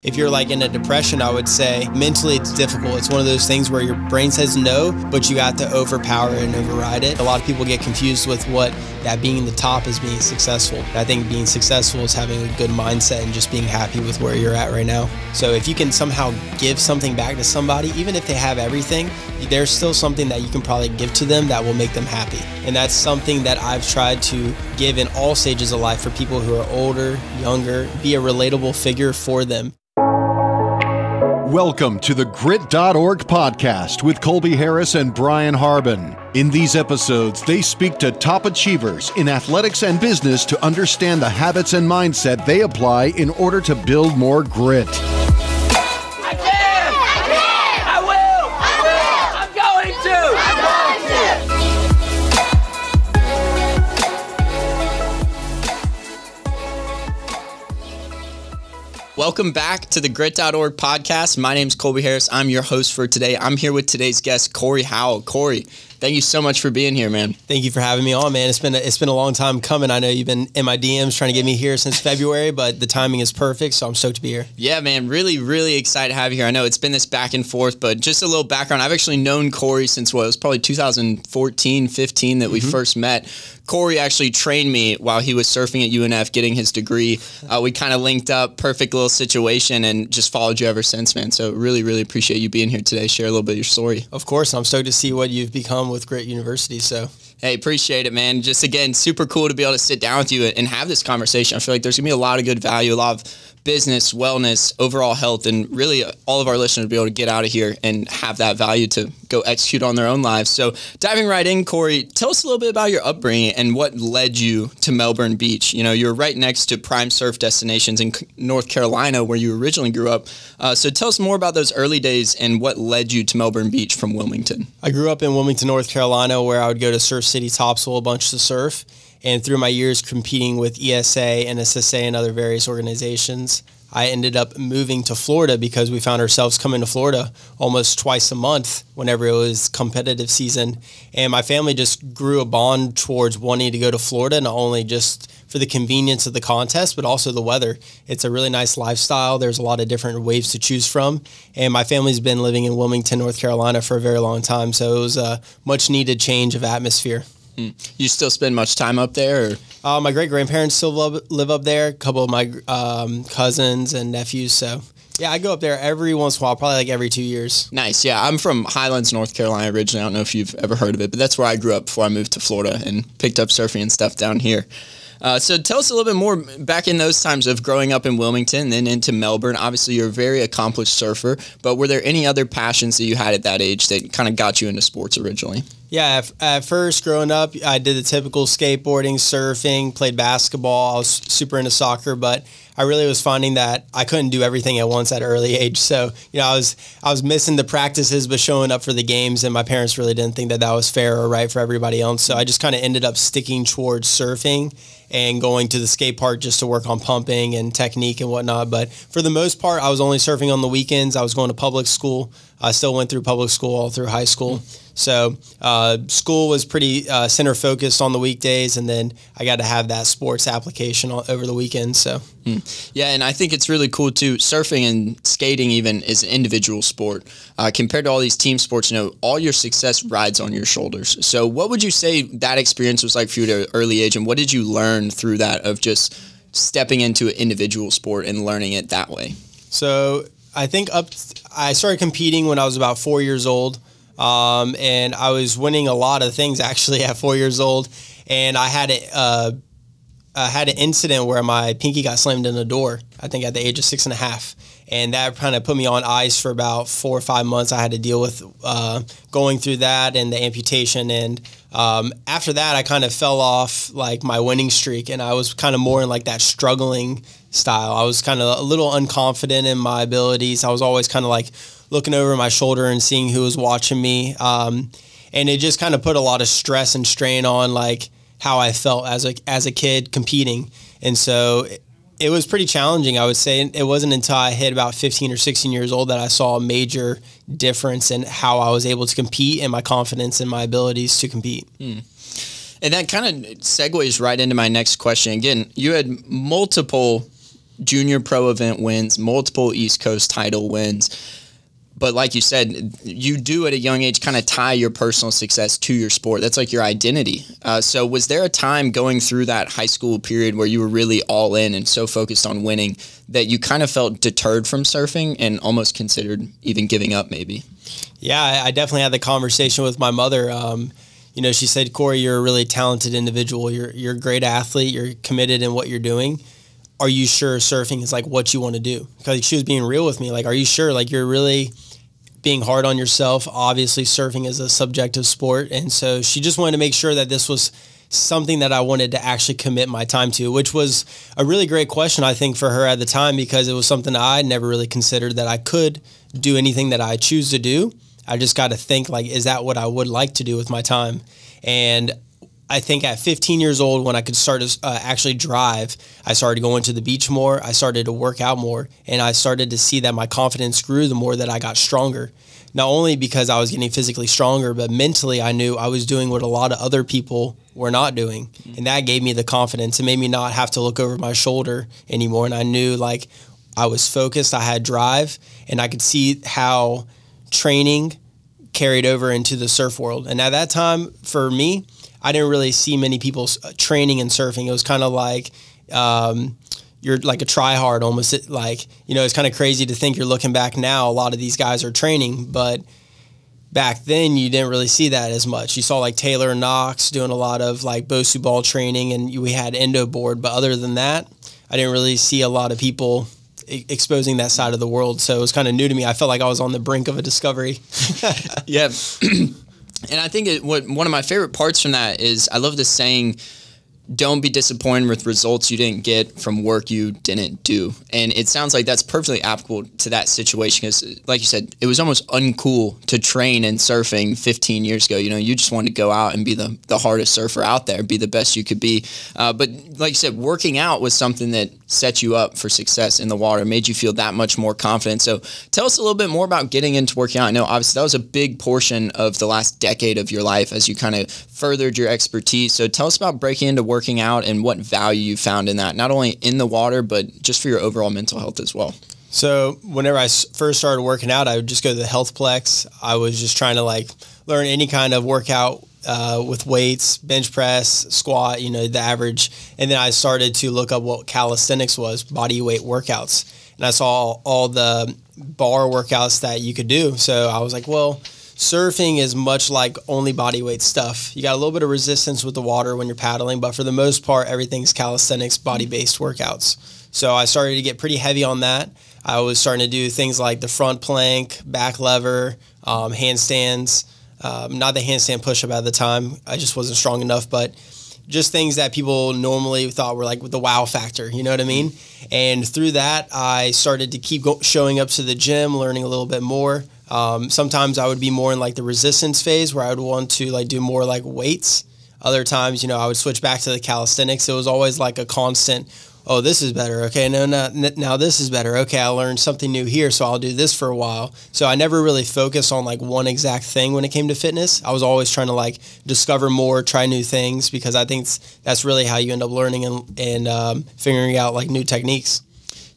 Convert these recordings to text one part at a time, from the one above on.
If you're like in a depression, I would say mentally it's difficult. It's one of those things where your brain says no, but you got to overpower it and override it. A lot of people get confused with what that being the top is being successful. I think being successful is having a good mindset and just being happy with where you're at right now. So if you can somehow give something back to somebody, even if they have everything, there's still something that you can probably give to them that will make them happy. And that's something that I've tried to give in all stages of life for people who are older, younger, be a relatable figure for them. Welcome to the Grit.org podcast with Colby Harris and Brian Harbin. In these episodes, they speak to top achievers in athletics and business to understand the habits and mindset they apply in order to build more grit. Welcome back to the Grit.org podcast. My name's Colby Harris. I'm your host for today. I'm here with today's guest, Corey Howell. Corey, thank you so much for being here, man. Thank you for having me on, man. It's been a long time coming. I know you've been in my DMs trying to get me here since February, but the timing is perfect, so I'm stoked to be here. Yeah, man, really excited to have you here. I know it's been this back and forth, but just a little background. I've actually known Corey since, it was probably 2014, 15 that we first met. Corey actually trained me while he was surfing at UNF getting his degree. We kind of linked up, perfect little situation, and just followed you ever since, man. So really appreciate you being here today. Share a little bit of your story. Of course. I'm stoked to see what you've become with Grit University. So, hey, appreciate it, man. Just, again, super cool to be able to sit down with you and have this conversation. I feel like there's going to be a lot of good value, a lot of business, wellness, overall health, and really all of our listeners will be able to get out of here and have that value to go execute on their own lives. So diving right in, Corey, tell us a little bit about your upbringing and what led you to Melbourne Beach. You know, you're right next to prime surf destinations in North Carolina where you originally grew up. So tell us more about those early days and what led you to Melbourne Beach from Wilmington. I grew up in Wilmington, North Carolina, where I would go to Surf City Topsail a bunch to surf. And through my years competing with ESA and SSA and other various organizations, I ended up moving to Florida because we found ourselves coming to Florida almost twice a month whenever it was competitive season. And my family just grew a bond towards wanting to go to Florida, not only just for the convenience of the contest, but also the weather. It's a really nice lifestyle. There's a lot of different waves to choose from. And my family's been living in Wilmington, North Carolina for a very long time. So it was a much needed change of atmosphere. You still spend much time up there? Or? My great-grandparents still live up there, a couple of my cousins and nephews. So, yeah, I go up there every once in a while, probably like every 2 years. Nice. Yeah, I'm from Highlands, North Carolina originally. I don't know if you've ever heard of it, but that's where I grew up before I moved to Florida and picked up surfing and stuff down here. So tell us a little bit more back in those times of growing up in Wilmington, then into Melbourne. Obviously, you're a very accomplished surfer, but were there any other passions that you had at that age that kind of got you into sports originally? Yeah, at first, growing up, I did the typical skateboarding, surfing, played basketball. I was super into soccer, but I really was finding that I couldn't do everything at once at an early age. So, you know, I was missing the practices, but showing up for the games, and my parents really didn't think that was fair or right for everybody else. So I just kind of ended up sticking towards surfing and going to the skate park just to work on pumping and technique and whatnot. But for the most part, I was only surfing on the weekends. I was going to public school. I still went through public school all through high school. So school was pretty center focused on the weekdays, and then I got to have that sports application over the weekend. So yeah, and I think it's really cool too. Surfing and skating even is an individual sport compared to all these team sports. You know, all your success rides on your shoulders. So what would you say that experience was like for you at an early age, and what did you learn through that of just stepping into an individual sport and learning it that way? So I think I started competing when I was about 4 years old. And I was winning a lot of things actually at 4 years old. And I had an incident where my pinky got slammed in a door, I think at the age of 6.5. And that kind of put me on ice for about 4 or 5 months. I had to deal with going through that and the amputation. And after that, I kind of fell off like my winning streak. And I was kind of more in like that struggling style. I was kind of a little unconfident in my abilities. I was always kind of like looking over my shoulder and seeing who was watching me. And it just kind of put a lot of stress and strain on like how I felt as a kid competing. And so it was pretty challenging, I would say. It wasn't until I hit about 15 or 16 years old that I saw a major difference in how I was able to compete and my confidence in my abilities to compete. And that kind of segues right into my next question. Again, you had multiple junior pro event wins, multiple East Coast title wins. But like you said, you do at a young age kind of tie your personal success to your sport. That's like your identity. So was there a time going through that high school period where you were really all in and so focused on winning that you kind of felt deterred from surfing and almost considered even giving up maybe? Yeah, I definitely had the conversation with my mother. She said, Corey, you're a really talented individual. You're a great athlete. You're committed in what you're doing. Are you sure surfing is like what you want to do? Because she was being real with me. Like, are you sure? Like, you're really being hard on yourself. Obviously, surfing is a subjective sport. And so she just wanted to make sure that this was something that I wanted to actually commit my time to, which was a really great question, I think, for her at the time, because it was something I never really considered that I could do anything that I choose to do. I just got to think, like, is that what I would like to do with my time? And I think at 15 years old, when I could start to actually drive, I started going to the beach more. I started to work out more, and I started to see that my confidence grew the more that I got stronger. Not only because I was getting physically stronger, but mentally I knew I was doing what a lot of other people were not doing. And that gave me the confidence. It made me not have to look over my shoulder anymore. And I knew, like, I was focused, I had drive, and I could see how training carried over into the surf world. And at that time, for me, I didn't really see many people training and surfing. It was kind of like you're like a try-hard almost. Like, it's kind of crazy to think, you're looking back now, a lot of these guys are training, but back then you didn't really see that as much. You saw like Taylor and Knox doing a lot of like Bosu ball training, and we had endo board, but other than that, I didn't really see a lot of people exposing that side of the world. So it was kind of new to me. I felt like I was on the brink of a discovery. Yeah. And I think one of my favorite parts from that is, I love this saying, don't be disappointed with results you didn't get from work you didn't do. And it sounds like that's perfectly applicable to that situation, because like you said, it was almost uncool to train in surfing 15 years ago. You just wanted to go out and be the hardest surfer out there, be the best you could be. But like you said, working out was something that set you up for success in the water, made you feel that much more confident. So tell us a little bit more about getting into working out. I know obviously that was a big portion of the last decade of your life as you kind of furthered your expertise. So tell us about breaking into working out and what value you found in that, not only in the water, but just for your overall mental health as well. So whenever I first started working out, I would just go to the Healthplex. I was just trying to like learn any kind of workout with weights, bench press, squat, the average. And then I started to look up what calisthenics was, body weight workouts. And I saw all the bar workouts that you could do. So I was like, well, surfing is much like only body weight stuff. You got a little bit of resistance with the water when you're paddling, but for the most part, everything's calisthenics, body-based workouts. So I started to get pretty heavy on that. I was starting to do things like the front plank, back lever, handstands. Not the handstand push-up at the time. I just wasn't strong enough, but just things that people normally thought were like with the wow factor, you know what I mean? And through that, I started to keep showing up to the gym, learning a little bit more. Sometimes I would be more in like the resistance phase where I would want to like do more like weights. Other times, I would switch back to the calisthenics. It was always like a constant, oh, this is better. Okay, no, now this is better. Okay, I learned something new here, so I'll do this for a while. So I never really focused on like one exact thing when it came to fitness. I was always trying to like discover more, try new things, because I think that's really how you end up learning and figuring out like new techniques.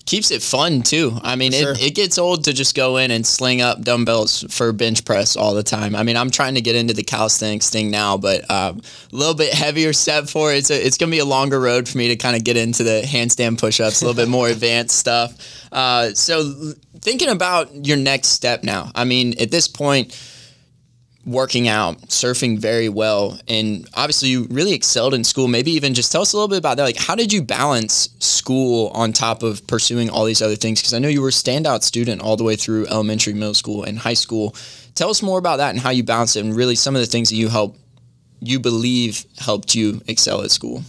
Keeps it fun too. I mean, sure. it gets old to just go in and sling up dumbbells for bench press all the time. I mean, I'm trying to get into the calisthenics thing now, but a little bit heavier set for it. It's going to be a longer road for me to kind of get into the handstand push-ups, a little bit more advanced stuff. So thinking about your next step now, I mean, at this point, working out, surfing very well, and obviously you really excelled in school. Maybe even just tell us a little bit about that. Like, how did you balance school on top of pursuing all these other things? Because I know you were a standout student all the way through elementary, middle school, and high school. Tell us more about that and how you balance it, and really some of the things that you believe helped you excel at school.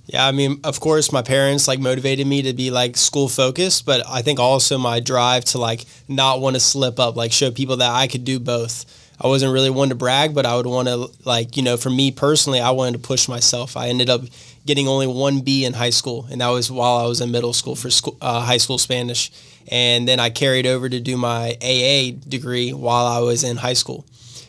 Yeah, I mean, of course, my parents like motivated me to be like school focused, but I think also my drive to like not want to slip up, like show people that I could do both. I wasn't really one to brag, but I would want to, like, for me personally, I wanted to push myself. I ended up getting only 1 B in high school, and that was while I was in middle school for high school Spanish. And then I carried over to do my AA degree while I was in high school.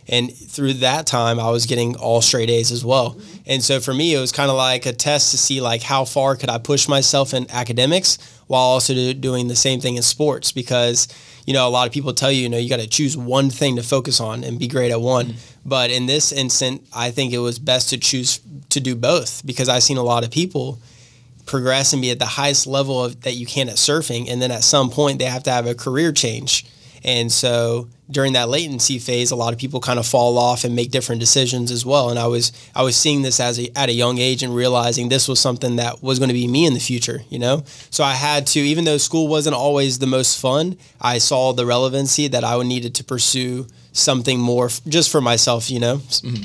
And through that time, I was getting all straight A's as well. And so for me, it was kind of like a test to see like how far could I push myself in academics while also doing the same thing in sports, because a lot of people tell you, you got to choose one thing to focus on and be great at one. But in this instant, I think it was best to choose to do both, because I've seen a lot of people progress and be at the highest level that you can at surfing, and then at some point they have to have a career change. And so during that latency phase, a lot of people kind of fall off and make different decisions as well. And I was seeing this at a young age and realizing this was something that was going to be me in the future, So I had to, even though school wasn't always the most fun, I saw the relevancy that I needed to pursue something more just for myself, Mm-hmm.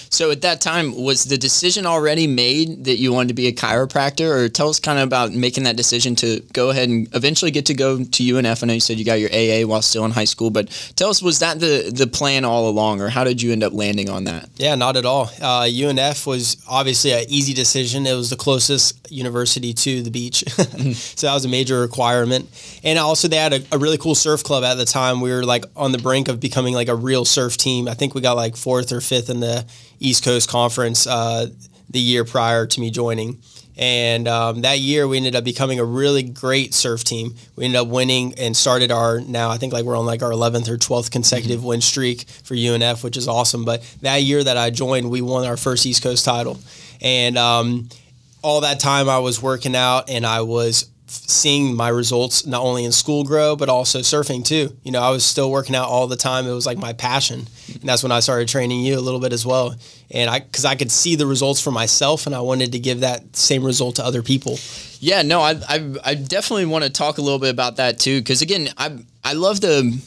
So at that time, was the decision already made that you wanted to be a chiropractor, or tell us kind of about making that decision to go ahead and eventually get to go to UNF? I know you said you got your AA while still in high school, but tell us, was that the plan all along, or how did you end up landing on that? Yeah, not at all. UNF was obviously an easy decision. It was the closest university to the beach. So that was a major requirement. And also they had a really cool surf club at the time. We were like on the brink of becoming like a real surf team. I think we got like 4th or 5th in the East Coast Conference the year prior to me joining. And that year we ended up becoming a really great surf team. We ended up winning and started I think like we're on like our 11th or 12th consecutive win streak for UNF, which is awesome. But that year that I joined, we won our first East Coast title. And all that time I was working out, and I was seeing my results not only in school grow, but also surfing too. I was still working out all the time. It was like my passion. And that's when I started training you a little bit as well. And because I could see the results for myself, and I wanted to give that same result to other people. Yeah, no, I definitely want to talk a little bit about that too. Because again, I love the,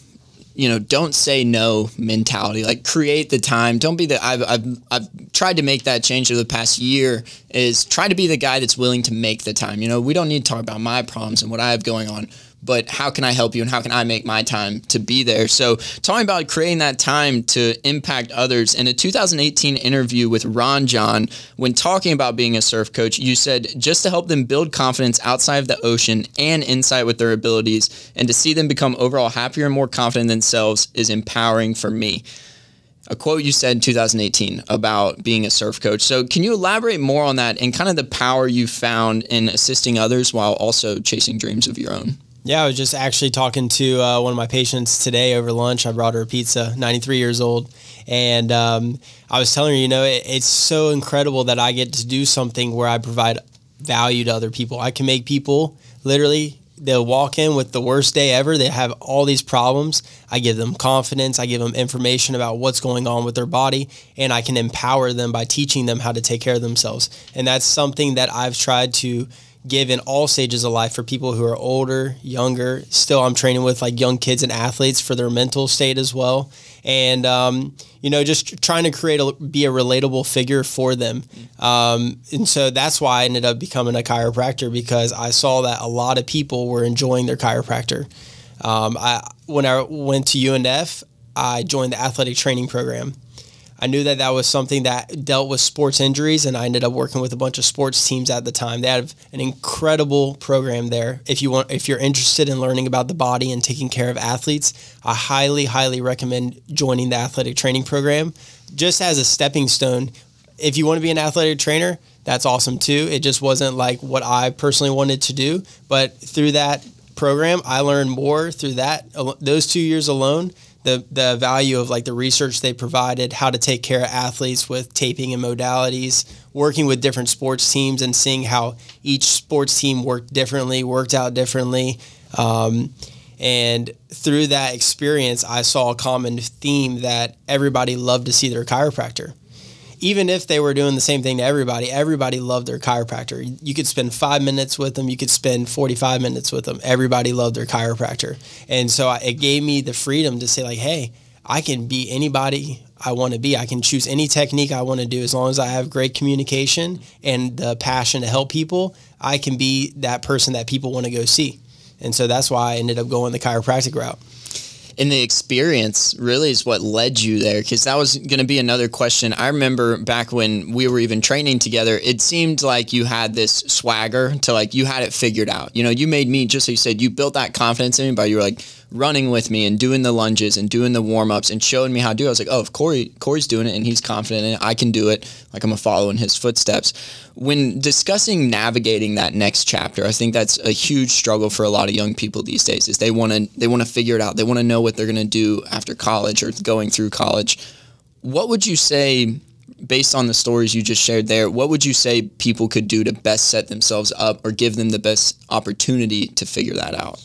don't say no mentality. Like, create the time. Don't be I've tried to make that change over the past year, is try to be the guy that's willing to make the time. We don't need to talk about my problems and what I have going on, but how can I help you and how can I make my time to be there? So talking about creating that time to impact others, in a 2018 interview with Ron John, when talking about being a surf coach, you said, just to help them build confidence outside of the ocean and insight with their abilities, and to see them become overall happier and more confident in themselves is empowering for me. A quote you said in 2018 about being a surf coach. So can you elaborate more on that and kind of the power you found in assisting others while also chasing dreams of your own? Yeah, I was just actually talking to one of my patients today over lunch. I brought her a pizza, 93 years old. And I was telling her, it's so incredible that I get to do something where I provide value to other people. I can make people literally, they'll walk in with the worst day ever. They have all these problems. I give them confidence. I give them information about what's going on with their body, and I can empower them by teaching them how to take care of themselves. And that's something that I've tried to give in all stages of life for people who are older, younger. Still, I'm training with like young kids and athletes for their mental state as well. And, just trying to be a relatable figure for them. And so that's why I ended up becoming a chiropractor, because I saw that a lot of people were enjoying their chiropractor. When I went to UNF, I joined the athletic training program. I knew that was something that dealt with sports injuries, and I ended up working with a bunch of sports teams at the time. They have an incredible program there. If you're interested in learning about the body and taking care of athletes, I highly, highly recommend joining the athletic training program just as a stepping stone. If you want to be an athletic trainer, that's awesome too. It just wasn't like what I personally wanted to do, but through that program, I learned more through those 2 years alone. The value of like the research they provided, how to take care of athletes with taping and modalities, working with different sports teams and seeing how each sports team worked out differently. And through that experience, I saw a common theme that everybody loved to see their chiropractor. Even if they were doing the same thing to everybody loved their chiropractor. You could spend 5 minutes with them. You could spend 45 minutes with them. Everybody loved their chiropractor. And so it gave me the freedom to say like, hey, I can be anybody I want to be. I can choose any technique I want to do. As long as I have great communication and the passion to help people, I can be that person that people want to go see. And so that's why I ended up going the chiropractic route. And the experience really is what led you there, because that was going to be another question. I remember back when we were even training together, it seemed like you had this swagger to like you had it figured out. You made me, just like you said, you built that confidence in me, but you were like, running with me and doing the lunges and doing the warm-ups and showing me how to do it. I was like, oh, if Corey's doing it and he's confident in it, I can do it. Like, I'm going to follow in his footsteps. When discussing navigating that next chapter, I think that's a huge struggle for a lot of young people these days, is they want to figure it out. They want to know what they're going to do after college or going through college. What would you say, based on the stories you just shared there, what would you say people could do to best set themselves up or give them the best opportunity to figure that out?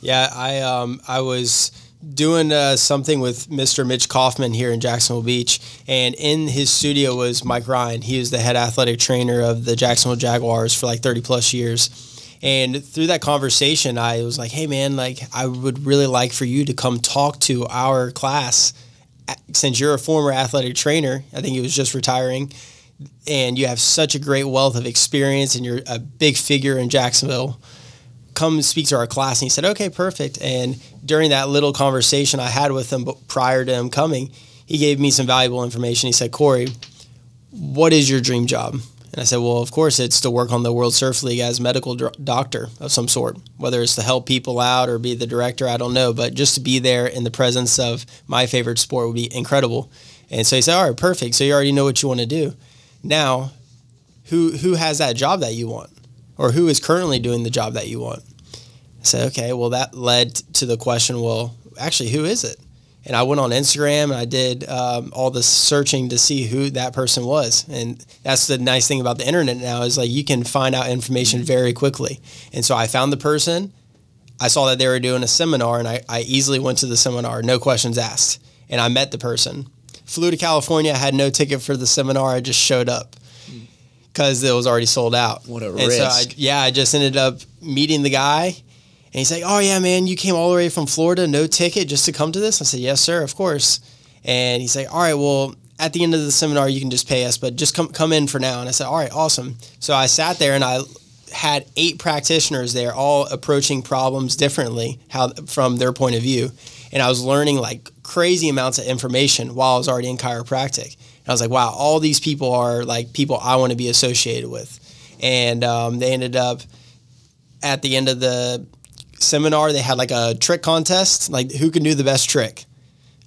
Yeah, I was doing something with Mr. Mitch Kaufman here in Jacksonville Beach, and in his studio was Mike Ryan. He was the head athletic trainer of the Jacksonville Jaguars for like 30 plus years. And through that conversation, I was like, hey man, like, I would really like for you to come talk to our class, since you're a former athletic trainer. I think he was just retiring, and you have such a great wealth of experience and you're a big figure in Jacksonville. Come speak to our class. And he said, okay, perfect. And during that little conversation I had with him prior to him coming, he gave me some valuable information. He said, Corey, what is your dream job? And I said, well, of course, it's to work on the World Surf League as medical doctor of some sort, whether it's to help people out or be the director, I don't know. But just to be there in the presence of my favorite sport would be incredible. And so he said, all right, perfect. So you already know what you want to do. Now, who has that job that you want? Or who is currently doing the job that you want? I said, okay, well, that led to the question, well, actually, who is it? And I went on Instagram and I did all the searching to see who that person was. And that's the nice thing about the internet now, is like you can find out information very quickly. And so I found the person. I saw that they were doing a seminar, and I easily went to the seminar, no questions asked. And I met the person. Flew to California, I had no ticket for the seminar. I just showed up because it was already sold out. What a and risk. So I just ended up meeting the guy. And he's like, oh, yeah, man, you came all the way from Florida, no ticket, just to come to this? I said, yes, sir, of course. And he's like, all right, well, at the end of the seminar, you can just pay us, but just come in for now. And I said, all right, awesome. So I sat there, and I had 8 practitioners there, all approaching problems differently from their point of view. And I was learning like crazy amounts of information while I was already in chiropractic. And I was like, wow, all these people are like people I want to be associated with. And they ended up, at the end of the seminar, they had like a trick contest, like who can do the best trick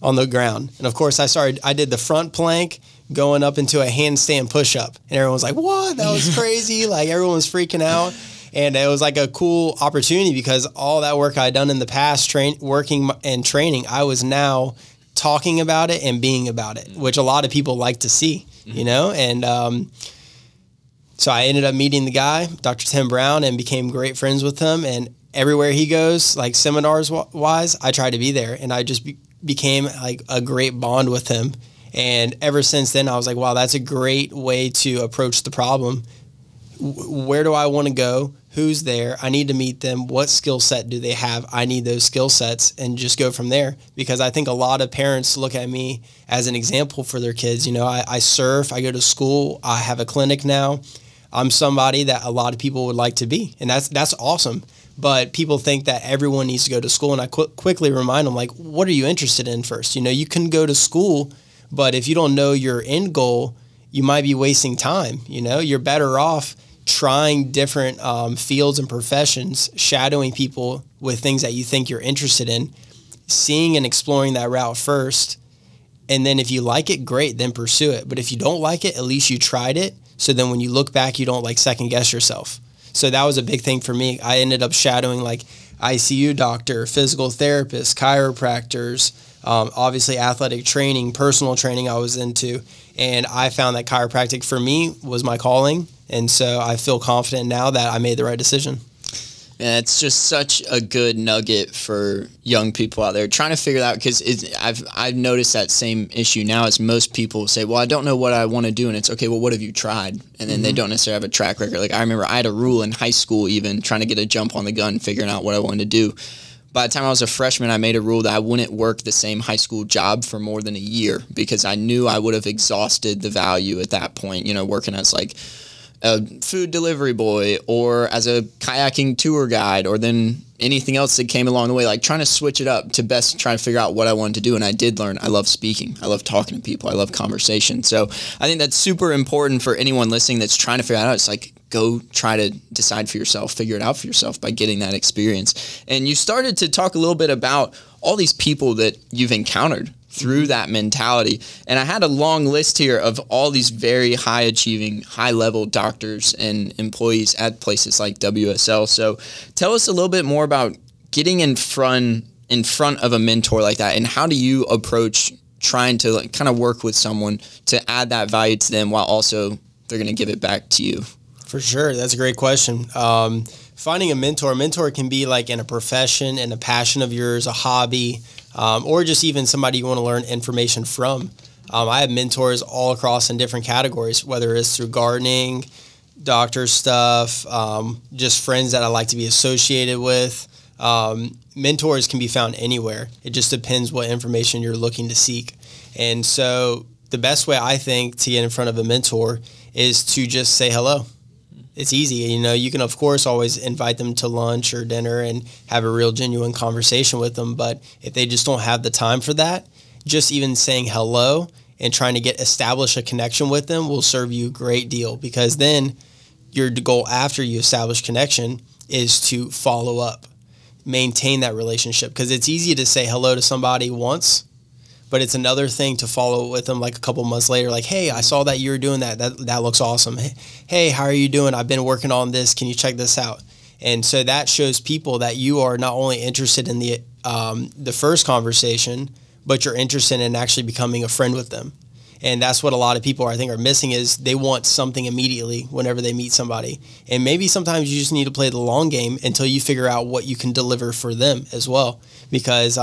on the ground. And of course, I did the front plank going up into a handstand push-up. And everyone was like, what? That was crazy. Like, everyone was freaking out. And it was like a cool opportunity, because all that work I'd done in the past, working and training, I was now talking about it and being about it, which a lot of people like to see, you know? And so I ended up meeting the guy, Dr. Tim Brown, and became great friends with him. And everywhere he goes, like seminars wise, I try to be there. And I just became like a great bond with him. And ever since then, I was like, wow, that's a great way to approach the problem. Where do I want to go? Who's there? I need to meet them. What skill set do they have? I need those skill sets, and just go from there. Because I think a lot of parents look at me as an example for their kids. You know, I surf, I go to school, I have a clinic now. I'm somebody that a lot of people would like to be, and that's awesome. But people think that everyone needs to go to school, and I quickly remind them, like, what are you interested in first? You know, you can go to school, but if you don't know your end goal, you might be wasting time. You know, you're better off trying different fields and professions, shadowing people with things that you think you're interested in, seeing and exploring that route first. And then if you like it, great, then pursue it. But if you don't like it, at least you tried it. So then when you look back, you don't like second guess yourself. So that was a big thing for me. I ended up shadowing like ICU doctor, physical therapist, chiropractors, obviously athletic training, personal training I was into. And I found that chiropractic for me was my calling. And so I feel confident now that I made the right decision. Yeah, it's just such a good nugget for young people out there trying to figure that out, because I've noticed that same issue now, as most people say, well, I don't know what I want to do. And it's, okay, well, what have you tried? And then they don't necessarily have a track record. Like, I remember I had a rule in high school, even trying to get a jump on the gun, figuring out what I wanted to do. By the time I was a freshman, I made a rule that I wouldn't work the same high school job for more than a year, because I knew I would have exhausted the value at that point, you know, working as like a food delivery boy or as a kayaking tour guide, or then anything else that came along the way, like trying to switch it up to best try to figure out what I wanted to do. And I did learn I love speaking. I love talking to people. I love conversation. So I think that's super important for anyone listening that's trying to figure out. It's like, go try to decide for yourself, figure it out for yourself by getting that experience. And you started to talk a little bit about all these people that you've encountered through that mentality. And I had a long list here of all these very high achieving, high level doctors and employees at places like WSL. So tell us a little bit more about getting in front of a mentor like that, and how do you approach trying to like kind of work with someone to add that value to them while also they're going to give it back to you? For sure. That's a great question. Finding a mentor can be like in a profession and a passion of yours, a hobby, or just even somebody you want to learn information from. I have mentors all across in different categories, whether it's through gardening, doctor stuff, just friends that I like to be associated with. Mentors can be found anywhere. It just depends what information you're looking to seek. And so the best way I think to get in front of a mentor is to just say hello. It's easy. You can, of course, always invite them to lunch or dinner and have a real genuine conversation with them. But if they just don't have the time for that, just even saying hello and trying to establish a connection with them will serve you a great deal, because then your goal after you establish connection is to follow up, maintain that relationship, because it's easy to say hello to somebody once, but it's another thing to follow with them like a couple months later, like, hey, I saw that you were doing that. That looks awesome. Hey, how are you doing? I've been working on this. Can you check this out? And so that shows people that you are not only interested in the first conversation, but you're interested in actually becoming a friend with them. And that's what a lot of people I think are missing, is they want something immediately whenever they meet somebody. And maybe sometimes you just need to play the long game until you figure out what you can deliver for them as well. Because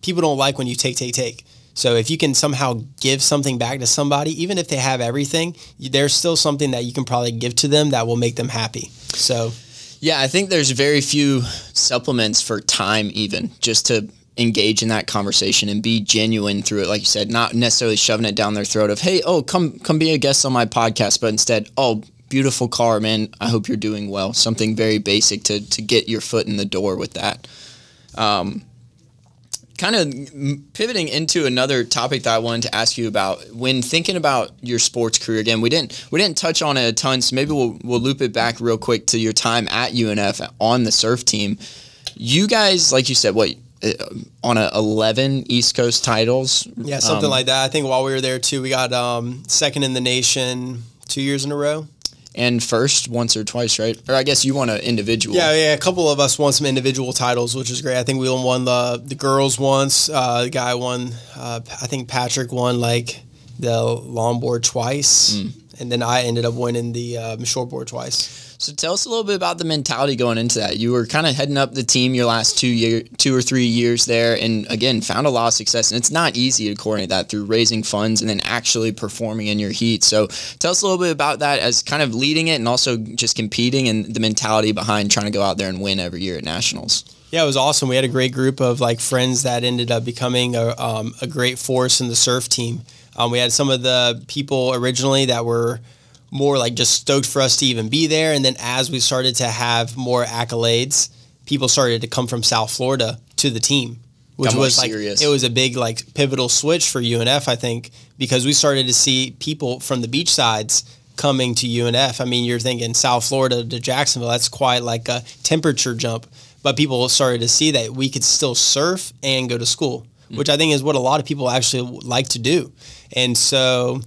people don't like when you take. So if you can somehow give something back to somebody, even if they have everything, there's still something that you can probably give to them that will make them happy. So, yeah, I think there's very few supplements for time, even just to engage in that conversation and be genuine through it. Like you said, not necessarily shoving it down their throat of, hey, come be a guest on my podcast, but instead, oh, beautiful car, man, I hope you're doing well. Something very basic to get your foot in the door with that. Kind of pivoting into another topic that I wanted to ask you about, when thinking about your sports career. Again, we didn't touch on it a ton, so maybe we'll loop it back real quick to your time at UNF on the surf team. You guys, like you said, on 11 East Coast titles? Yeah, something like that. I think while we were there too, we got second in the nation 2 years in a row. And first once or twice, right? Or I guess you won an individual. Yeah, a couple of us won some individual titles, which is great. I think we won the girls once. The guy won, I think Patrick won like the longboard twice. And then I ended up winning the shortboard twice. So tell us a little bit about the mentality going into that. You were kind of heading up the team your last 2 or 3 years there, and again, found a lot of success. And it's not easy to coordinate that through raising funds and then actually performing in your heat. So tell us a little bit about that as kind of leading it and also just competing, and the mentality behind trying to go out there and win every year at nationals. Yeah, it was awesome. We had a great group of like friends that ended up becoming a great force in the surf team. We had some of the people originally that were more like just stoked for us to even be there. And then as we started to have more accolades, people started to come from South Florida to the team, which was like, it was a big like pivotal switch for UNF, I think, because we started to see people from the beach sides coming to UNF. I mean, you're thinking South Florida to Jacksonville, that's quite like a temperature jump. But people started to see that we could still surf and go to school, which I think is what a lot of people actually like to do. And so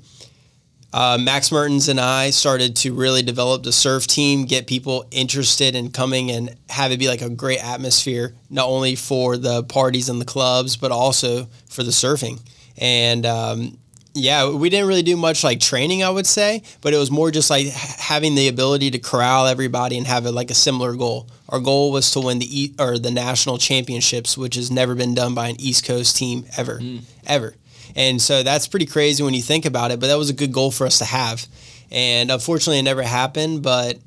Max Mertens and I started to really develop the surf team, get people interested in coming and have it be like a great atmosphere, not only for the parties and the clubs, but also for the surfing. And yeah, we didn't really do much like training, I would say, but it was more just like having the ability to corral everybody and have it like a similar goal. Our goal was to win the national championships, which has never been done by an East Coast team ever. And so that's pretty crazy when you think about it, but that was a good goal for us to have. And unfortunately, it never happened, but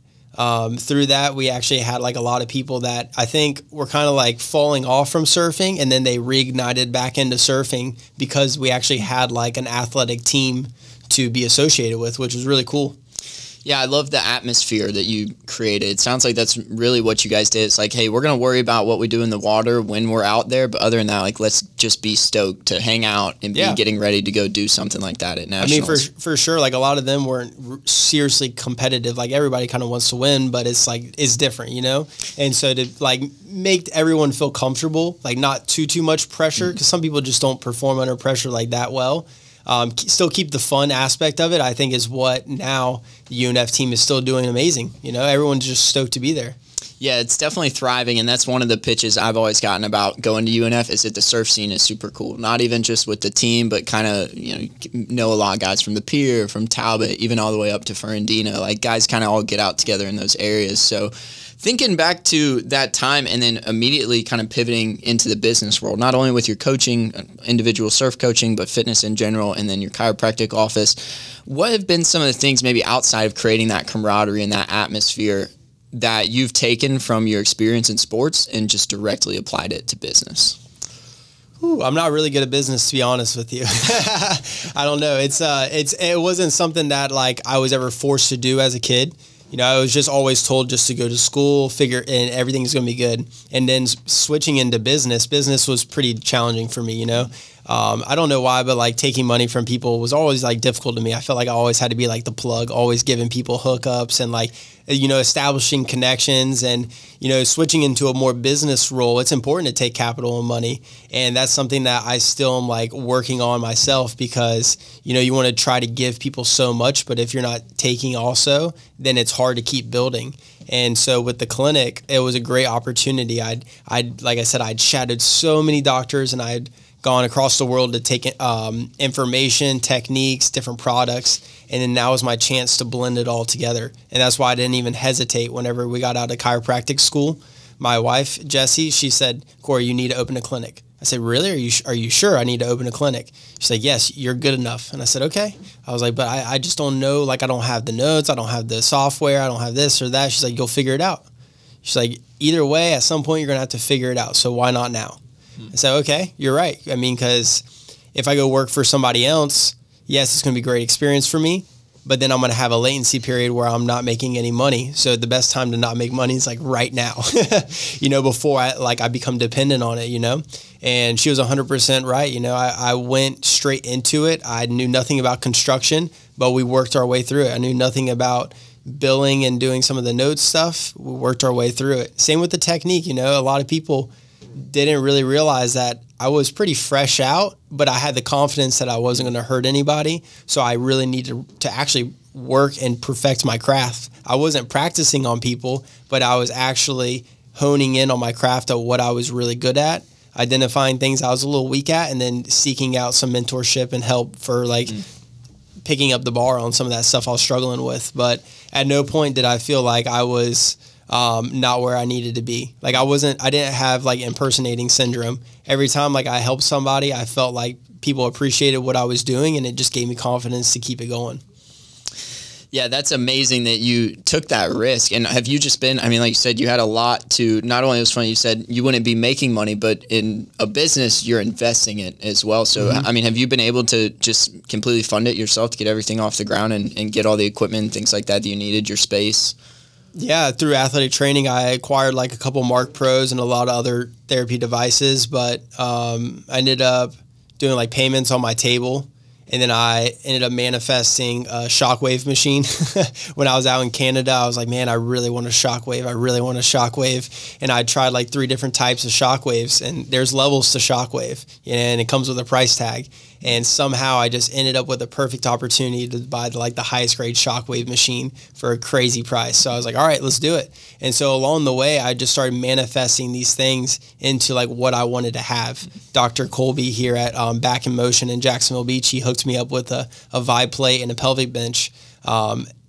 through that, we actually had like a lot of people that I think were kind of like falling off from surfing, and then they reignited back into surfing because we actually had like an athletic team to be associated with, which was really cool. Yeah, I love the atmosphere that you created. It sounds like that's really what you guys did. It's like, hey, we're going to worry about what we do in the water when we're out there, but other than that, like, let's just be stoked to hang out and be getting ready to go do something like that at nationals. I mean, for sure, like, a lot of them weren't seriously competitive. Like, everybody kind of wants to win, but it's like, it's different, you know? And so to like make everyone feel comfortable, like not too much pressure, because some people just don't perform under pressure like that well. Still keep the fun aspect of it, I think, is what now the UNF team is still doing amazing. You know, everyone's just stoked to be there. Yeah, it's definitely thriving, and that's one of the pitches I've always gotten about going to UNF is that the surf scene is super cool. Not even just with the team, but kind of, you know a lot of guys from the Pier, from Talbot, even all the way up to Ferrandina. Like, guys kind of all get out together in those areas. So thinking back to that time and then immediately kind of pivoting into the business world, not only with your coaching, individual surf coaching, but fitness in general, and then your chiropractic office, what have been some of the things maybe outside of creating that camaraderie and that atmosphere that you've taken from your experience in sports and just directly applied it to business? Ooh, I'm not really good at business, to be honest with you. I don't know. It wasn't something that like I was ever forced to do as a kid. You know, I was just always told just to go to school, and everything's going to be good. And then switching into business was pretty challenging for me, you know. I don't know why, but like taking money from people was always like difficult to me. I felt like I always had to be like the plug, always giving people hookups and like, you know, establishing connections and, you know, switching into a more business role. It's important to take capital and money. And that's something that I still am like working on myself because, you know, you want to try to give people so much, but if you're not taking also, then it's hard to keep building. And so with the clinic, it was a great opportunity. Like I said, I'd shadowed so many doctors and I'd gone across the world to take information, techniques, different products, and then now was my chance to blend it all together. And that's why I didn't even hesitate whenever we got out of chiropractic school. My wife, Jessie, she said, Corey, you need to open a clinic. I said, really? Are you sure I need to open a clinic? She's like, yes, you're good enough. And I said, okay. I was like, but I just don't know. Like, I don't have the notes. I don't have the software. I don't have this or that. She's like, you'll figure it out. She's like, either way, at some point, you're going to have to figure it out. So why not now? I said, okay, you're right. I mean, because if I go work for somebody else, yes, it's going to be a great experience for me, but then I'm going to have a latency period where I'm not making any money. So the best time to not make money is like right now, you know, before I become dependent on it, you know. And she was 100% right. You know, I went straight into it. I knew nothing about construction, but we worked our way through it. I knew nothing about billing and doing some of the notes stuff. We worked our way through it. Same with the technique. You know, a lot of people didn't really realize that I was pretty fresh out, but I had the confidence that I wasn't going to hurt anybody. So I really needed to actually work and perfect my craft. I wasn't practicing on people, but I was actually honing in on my craft of what I was really good at, identifying things I was a little weak at, and then seeking out some mentorship and help for like picking up the bar on some of that stuff I was struggling with. But at no point did I feel like I was not where I needed to be. Like I didn't have like impersonating syndrome. Every time like I helped somebody, I felt like people appreciated what I was doing, and it just gave me confidence to keep it going. Yeah, that's amazing that you took that risk. And have you just been, I mean, like you said, you had a lot to, not only it was funny, you said you wouldn't be making money, but in a business, you're investing it as well. So, I mean, have you been able to just completely fund it yourself to get everything off the ground and get all the equipment and things like that you needed, your space? Yeah, through athletic training, I acquired like a couple Mark Pros and a lot of other therapy devices, but I ended up doing like payments on my table. And then I ended up manifesting a shockwave machine. When I was out in Canada, I was like, man, I really want a shockwave. I really want a shockwave. And I tried like 3 different types of shockwaves, and there's levels to shockwave, and it comes with a price tag. And somehow I just ended up with a perfect opportunity to buy like the highest grade shockwave machine for a crazy price. So I was like, all right, let's do it. And so along the way, I just started manifesting these things into like what I wanted to have. Dr. Colby here at Back in Motion in Jacksonville Beach, he hooked me up with a vibe plate and a pelvic bench.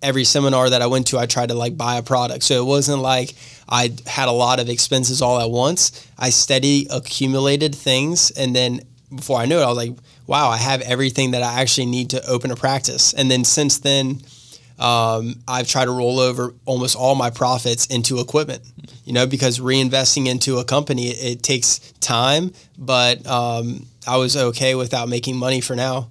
Every seminar that I went to, I tried to like buy a product. So it wasn't like I had a lot of expenses all at once. I steady accumulated things, and then before I knew it, I was like, wow, I have everything that I actually need to open a practice. And then since then, I've tried to roll over almost all my profits into equipment, you know, because reinvesting into a company, it takes time, but I was okay without making money for now.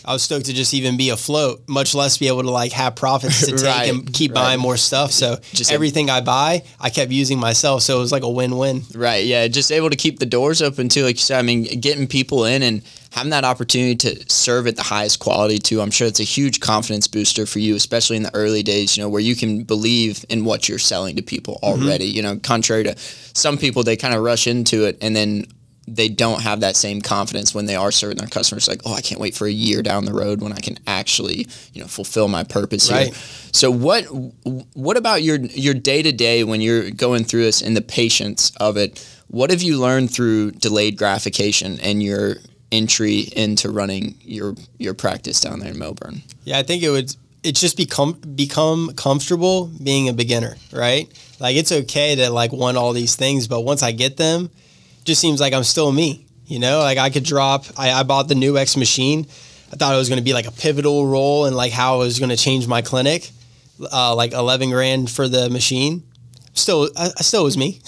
I was stoked to just even be afloat, much less be able to like have profits to take Right, and keep buying more stuff. So just everything I buy, I kept using myself. So it was like a win-win. Right. Yeah. Just able to keep the doors open too. Like you said, I mean, getting people in and having that opportunity to serve at the highest quality too. I'm sure it's a huge confidence booster for you, especially in the early days, you know, where you can believe in what you're selling to people already, you know, contrary to some people, they kind of rush into it and then they don't have that same confidence when they are serving their customers. Like, oh, I can't wait for a year down the road when I can actually, you know, fulfill my purpose here. So what about your day to day when you're going through this and the patience of it? What have you learned through delayed gratification and your entry into running your practice down there in Melbourne? Yeah, I think it's just become comfortable being a beginner, right? Like it's okay to like want all these things, but once I get them, just seems like I'm still me, you know, like I could drop, I bought the new X machine. I thought it was going to be like a pivotal role and like how it was going to change my clinic, like 11 grand for the machine. I still was me,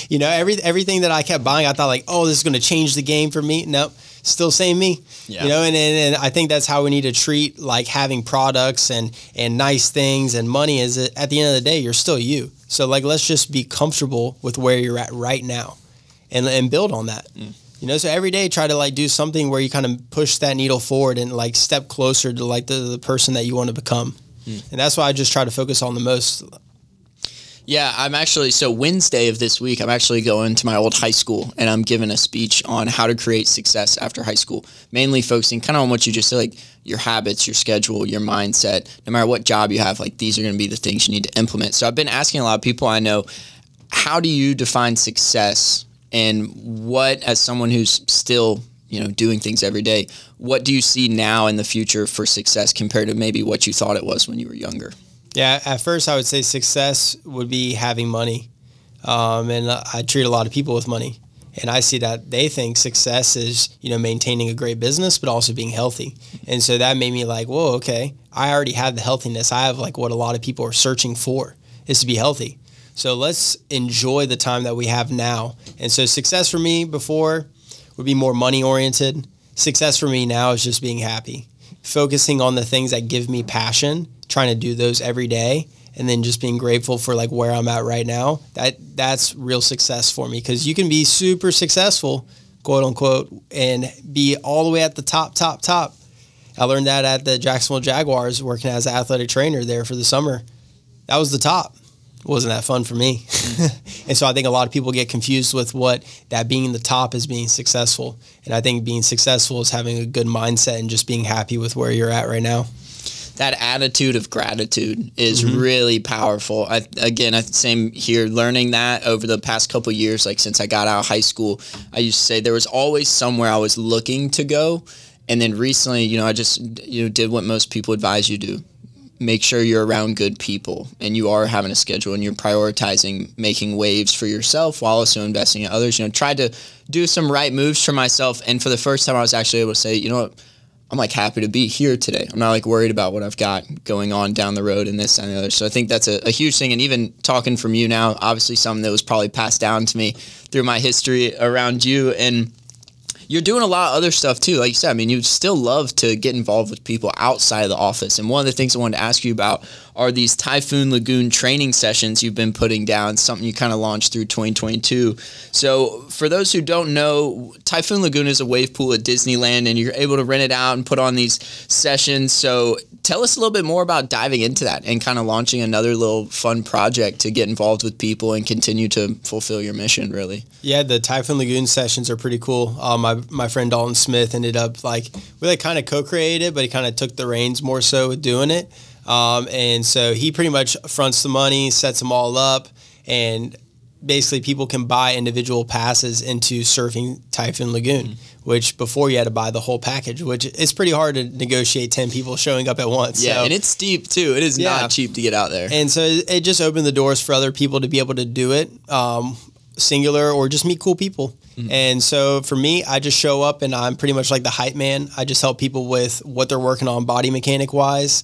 you know, everything that I kept buying, I thought like, oh, this is going to change the game for me. Nope. Still same me, you know, and I think that's how we need to treat like having products and nice things and money is at the end of the day, you're still you. So like, let's just be comfortable with where you're at right now. And build on that, you know. So every day, try to like do something where you kind of push that needle forward and like step closer to like the person that you want to become. And that's why I just try to focus on the most. Yeah, I'm actually, so Wednesday of this week, I'm actually going to my old high school and I'm giving a speech on how to create success after high school, mainly focusing kind of on what you just said, like your habits, your schedule, your mindset. No matter what job you have, like these are going to be the things you need to implement. So I've been asking a lot of people I know, how do you define success? And what, as someone who's still, you know, doing things every day, what do you see now in the future for success compared to maybe what you thought it was when you were younger? Yeah, at first I would say success would be having money. And I treat a lot of people with money. And I see that they think success is, you know, maintaining a great business, but also being healthy. And so that made me like, whoa, okay, I already have the healthiness. I have like what a lot of people are searching for is to be healthy. So let's enjoy the time that we have now. And so success for me before would be more money oriented. Success for me now is just being happy, focusing on the things that give me passion, trying to do those every day, and then just being grateful for like where I'm at right now. That's real success for me, because you can be super successful, quote unquote, and be all the way at the top. I learned that at the Jacksonville Jaguars, working as an athletic trainer there for the summer. That was the top. Wasn't that fun for me? And so I think a lot of people get confused with what that being the top is being successful. And I think being successful is having a good mindset and just being happy with where you're at right now. That attitude of gratitude is really powerful. Same here, learning that over the past couple of years, like since I got out of high school, I used to say there was always somewhere I was looking to go. And then recently, you know, I just, you know, did what most people advise you do. Make sure you're around good people and you are having a schedule and you're prioritizing making waves for yourself while also investing in others. You know, tried to do some right moves for myself. And for the first time, I was actually able to say, you know what, I'm like happy to be here today. I'm not like worried about what I've got going on down the road and this and the other. So I think that's a huge thing. And even talking from you now, obviously something that was probably passed down to me through my history around you. And you're doing a lot of other stuff too. Like you said, I mean, you still love to get involved with people outside of the office. And one of the things I wanted to ask you about are these Typhoon Lagoon training sessions you've been putting down, something you kind of launched through 2022. So for those who don't know, Typhoon Lagoon is a wave pool at Disneyland, and you're able to rent it out and put on these sessions. So tell us a little bit more about diving into that and kind of launching another little fun project to get involved with people and continue to fulfill your mission, really. Yeah, the Typhoon Lagoon sessions are pretty cool. My friend Dalton Smith ended up we kind of co-created it, but he kind of took the reins more so with doing it. And so he pretty much fronts the money, sets them all up, and basically people can buy individual passes into surfing Typhoon Lagoon, which before you had to buy the whole package, which it's pretty hard to negotiate 10 people showing up at once. Yeah, so, and it's steep too. It is not cheap to get out there. And so it just opened the doors for other people to be able to do it, singular or just meet cool people. And so for me, I just show up and I'm pretty much like the hype man. I just help people with what they're working on body mechanic wise,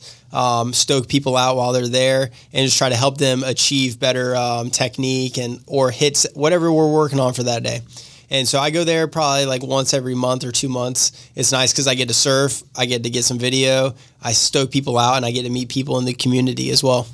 stoke people out while they're there, and just try to help them achieve better technique or hits, whatever we're working on for that day. And so I go there probably like once every month or 2 months. It's nice because I get to surf, I get to get some video, I stoke people out, and I get to meet people in the community as well.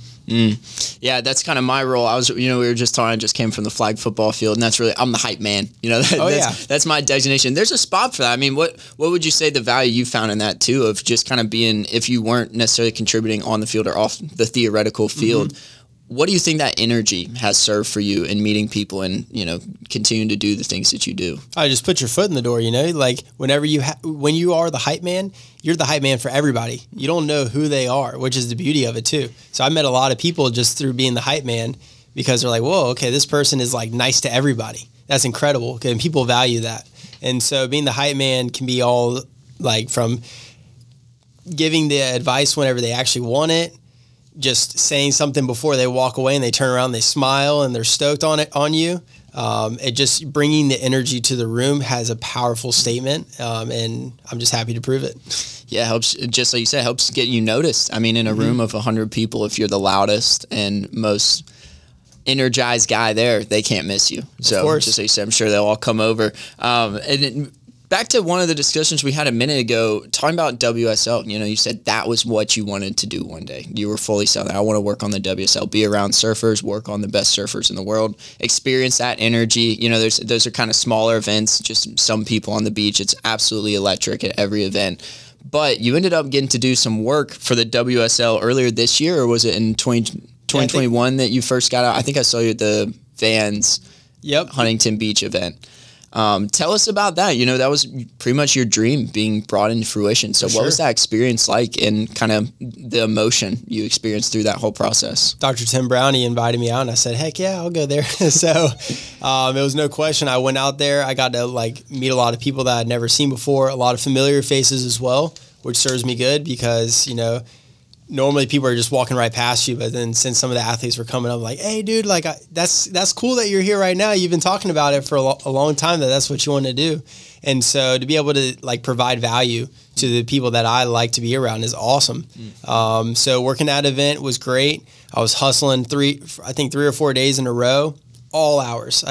Yeah, that's kind of my role. We were just talking, I just came from the flag football field, and I'm the hype man. That's my designation. There's a spot for that. I mean, what would you say the value you found in that too, of just kind of being, if you weren't necessarily contributing on the field or off the theoretical field, what do you think that energy has served for you in meeting people and, continuing to do the things that you do? I just put your foot in the door, like when you are the hype man, you're the hype man for everybody. You don't know who they are, which is the beauty of it too. So I met a lot of people just through being the hype man because they're like, whoa, okay, this person is like nice to everybody. That's incredible. And people value that. And so being the hype man can be all like from giving the advice whenever they actually want it, just saying something before they walk away and they turn around, they smile and they're stoked on you. It just bringing the energy to the room has a powerful statement. And I'm just happy to prove it. Yeah. Helps, just like you said, helps get you noticed. I mean, in a room of 100 people, if you're the loudest and most energized guy there, they can't miss you. So just like you said, I'm sure they'll all come over. Back to one of the discussions we had a minute ago, talking about WSL, you said that was what you wanted to do one day. You were fully selling that. I want to work on the WSL, be around surfers, work on the best surfers in the world, experience that energy. Those are kind of smaller events, just some people on the beach. It's absolutely electric at every event. But you ended up getting to do some work for the WSL earlier this year, or was it in 2021 that you first got out? I think I saw you at the Vans Huntington Beach event. Tell us about that. That was pretty much your dream being brought into fruition. So what was that experience like, and kind of the emotion you experienced through that whole process? Dr. Tim Brownie invited me out and I said, heck yeah, I'll go there. So it was no question. I went out there. I got to meet a lot of people that I'd never seen before, a lot of familiar faces as well, which serves me good because, normally people are just walking right past you, but then since some of the athletes were coming up, like, hey, dude, that's cool that you're here right now. You've been talking about it for a long time that's what you want to do. And so to be able to provide value to the people that I like to be around is awesome. So working that event was great. I was hustling 3 or 4 days in a row, all hours.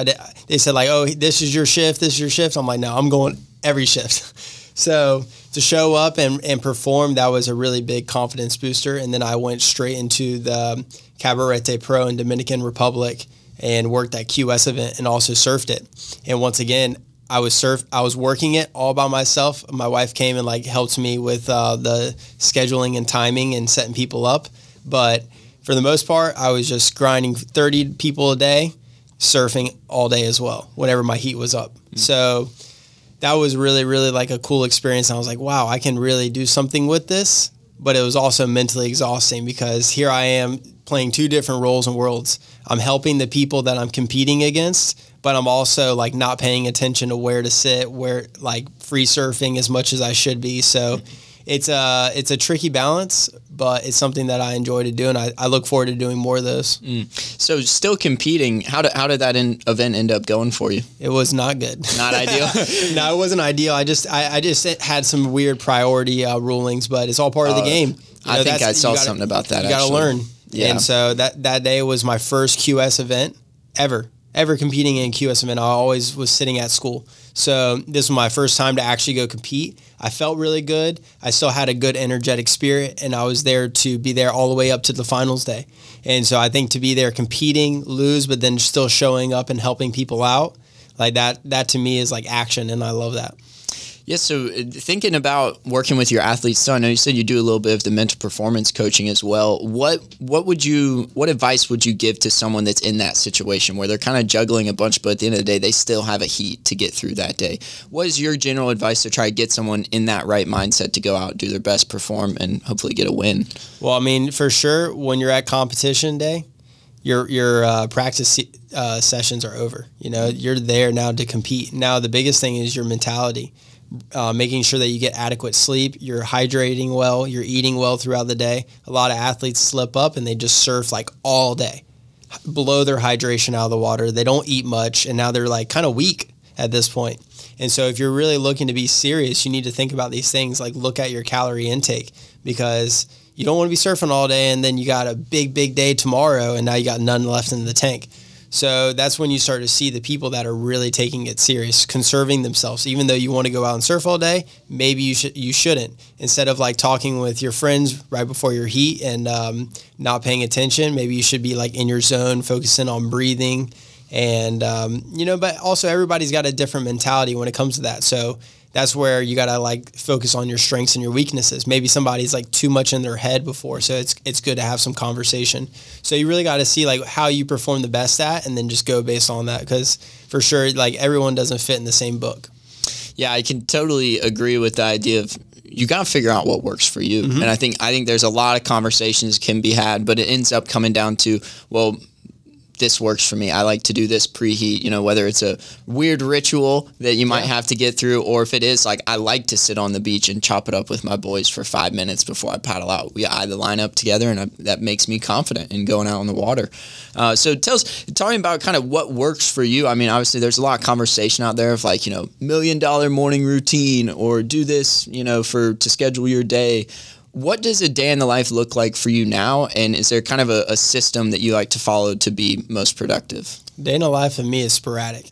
They said oh, this is your shift. I'm like, no, I'm going every shift. So to show up and perform, that was a really big confidence booster. And then I went straight into the Cabarete Pro in Dominican Republic and worked that QS event and also surfed it. And once again, I was working it all by myself. My wife came and helped me with the scheduling and timing and setting people up. But for the most part, I was just grinding 30 people a day, surfing all day as well, whenever my heat was up. So that was really, really a cool experience. And I was like, wow, I can really do something with this. But it was also mentally exhausting because here I am playing 2 different roles and worlds. I'm helping the people that I'm competing against, but I'm also not paying attention to where to sit, where free surfing as much as I should be. So it's a tricky balance, but it's something that I enjoy to do, and I look forward to doing more of those. So still competing, how did that event end up going for you? It was not good. Not ideal? No, it wasn't ideal. I just had some weird priority rulings, but it's all part of the game. I think I saw something about that. You got to learn. Yeah. And so that day was my first QS event ever competing in a QS event. I always was sitting at school. So this was my first time to actually go compete. I felt really good. I still had a good energetic spirit, and I was there to be there all the way up to the finals day. And so I think to be there competing, lose, but then still showing up and helping people out, that to me is action, and I love that. Yeah, so thinking about working with your athletes, so I know you said you do a little bit of the mental performance coaching as well. What advice would you give to someone that's in that situation where they're kind of juggling a bunch, but at the end of the day, they still have a heat to get through that day? What is your general advice to try to get someone in that right mindset to go out, do their best, perform, and hopefully get a win? Well, I mean, for sure, when you're at competition day, your practice sessions are over. You're there now to compete. Now, the biggest thing is your mentality. Making sure that you get adequate sleep, you're hydrating well, you're eating well throughout the day. A lot of athletes slip up and they just surf all day, blow their hydration out of the water. They don't eat much, and now they're kind of weak at this point. And so if you're really looking to be serious, you need to think about these things, look at your calorie intake, because you don't want to be surfing all day and then you got a big day tomorrow and now you got none left in the tank. So that's when you start to see the people that are really taking it serious, conserving themselves. Even though you want to go out and surf all day, maybe you shouldn't. Instead of like talking with your friends right before your heat and not paying attention, maybe you should be like in your zone, focusing on breathing. And, but also everybody's got a different mentality when it comes to that. So that's where you got to like focus on your strengths and your weaknesses. Maybe somebody's like too much in their head before. So it's good to have some conversation. So you really got to see like how you perform the best at, and then just go based on that. Because for sure, like everyone doesn't fit in the same book. Yeah, I can totally agree with the idea of you got to figure out what works for you. And I think there's a lot of conversations can be had, but it ends up coming down to, well, this works for me. I like to do this preheat, whether it's a weird ritual that you might have to get through, or if it is like, I like to sit on the beach and chop it up with my boys for 5 minutes before I paddle out. We either line up together, and that makes me confident in going out on the water. So tell me about kind of what works for you. I mean, obviously there's a lot of conversation out there of like, $1 million morning routine, or do this, to schedule your day. What does a day in the life look like for you now? And is there kind of a system that you like to follow to be most productive? Day in the life for me is sporadic.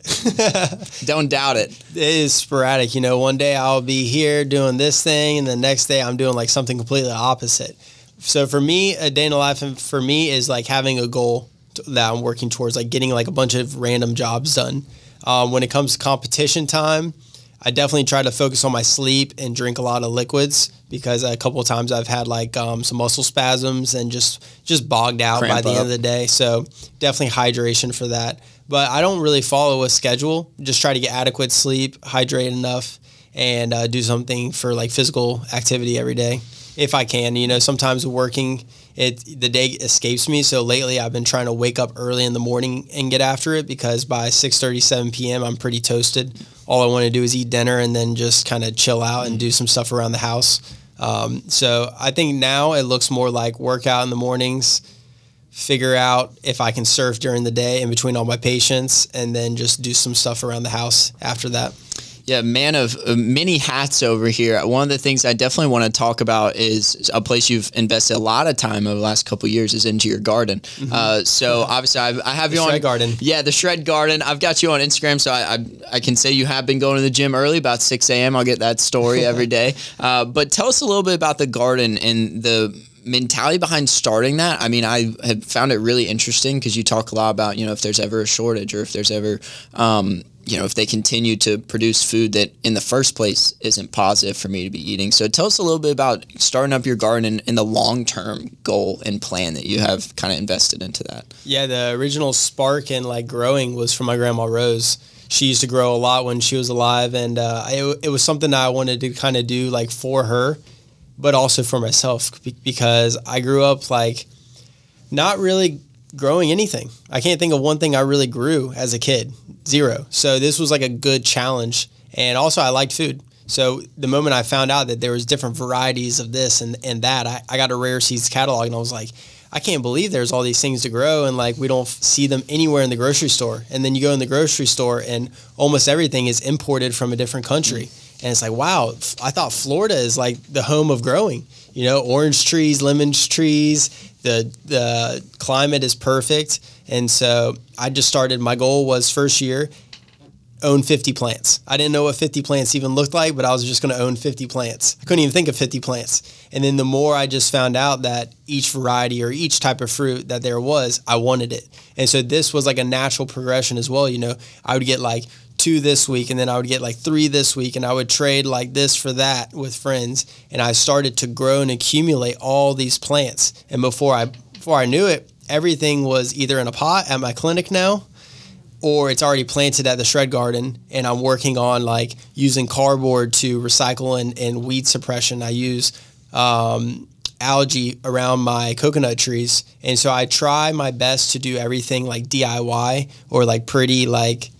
Don't doubt it. It is sporadic. One day I'll be here doing this thing, and the next day I'm doing like something completely opposite. So for me, a day in the life for me is like having a goal that I'm working towards, like getting like a bunch of random jobs done. When it comes to competition time, I definitely try to focus on my sleep and drink a lot of liquids, because a couple of times I've had like some muscle spasms and just bogged out by the end of the day. So definitely hydration for that. But I don't really follow a schedule. Just try to get adequate sleep, hydrate enough, and do something for like physical activity every day if I can. Sometimes working, the day escapes me. So lately I've been trying to wake up early in the morning and get after it, because by 6:30, 7 p.m. I'm pretty toasted. All I want to do is eat dinner and then just kind of chill out and do some stuff around the house. So I think now it looks more like workout in the mornings, figure out if I can surf during the day in between all my patients, and then just do some stuff around the house after that. Yeah, man of many hats over here. One of the things I definitely want to talk about is a place you've invested a lot of time over the last couple of years is into your garden. So obviously I have you on. The Shred Garden. Yeah, the Shred Garden. I've got you on Instagram, so I can say you have been going to the gym early, about 6 a.m. I'll get that story every day. But tell us a little bit about the garden and the mentality behind starting that. I mean, I have found it really interesting, because you talk a lot about, if there's ever a shortage, or if there's ever, if they continue to produce food that in the first place isn't positive for me to be eating. So tell us a little bit about starting up your garden and the long-term goal and plan that you have kind of invested into that. Yeah, the original spark and like growing was from my grandma Rose. She used to grow a lot when she was alive, and it was something that I wanted to kind of do like for her, but also for myself, because I grew up like not really growing anything. I can't think of one thing I really grew as a kid. Zero. So this was like a good challenge. And also I liked food. So the moment I found out that there was different varieties of this and that, I got a Rare Seeds catalog, and I was like, I can't believe there's all these things to grow, and like we don't see them anywhere in the grocery store. And then you go in the grocery store and almost everything is imported from a different country. And it's like, wow, I thought Florida is like the home of growing. Orange trees, lemon trees, the climate is perfect. And so I just started, my goal was first year, own 50 plants. I didn't know what 50 plants even looked like, but I was just going to own 50 plants. I couldn't even think of 50 plants. And then the more I just found out that each variety or each type of fruit that there was, I wanted it. And so this was like a natural progression as well. I would get like 2 this week, and then I would get like 3 this week, and I would trade like this for that with friends. And I started to grow and accumulate all these plants. And before I knew it, everything was either in a pot at my clinic now, or it's already planted at the Shred Garden, and I'm working on like using cardboard to recycle and weed suppression. I use algae around my coconut trees. And so I try my best to do everything like DIY, or like pretty like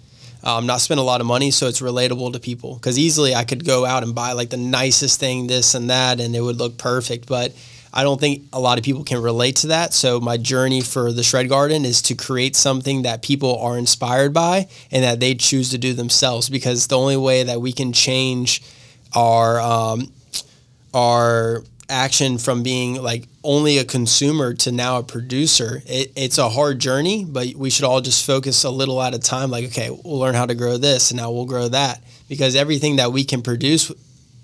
not spend a lot of money, so it's relatable to people. Because easily I could go out and buy like the nicest thing, this and that, and it would look perfect. But I don't think a lot of people can relate to that. So my journey for the Shred Garden is to create something that people are inspired by and that they choose to do themselves. Because the only way that we can change our action from being like only a consumer to now a producer. It's a hard journey, but we should all just focus a little at a time. Like, okay, we'll learn how to grow this, and now we'll grow that, because everything that we can produce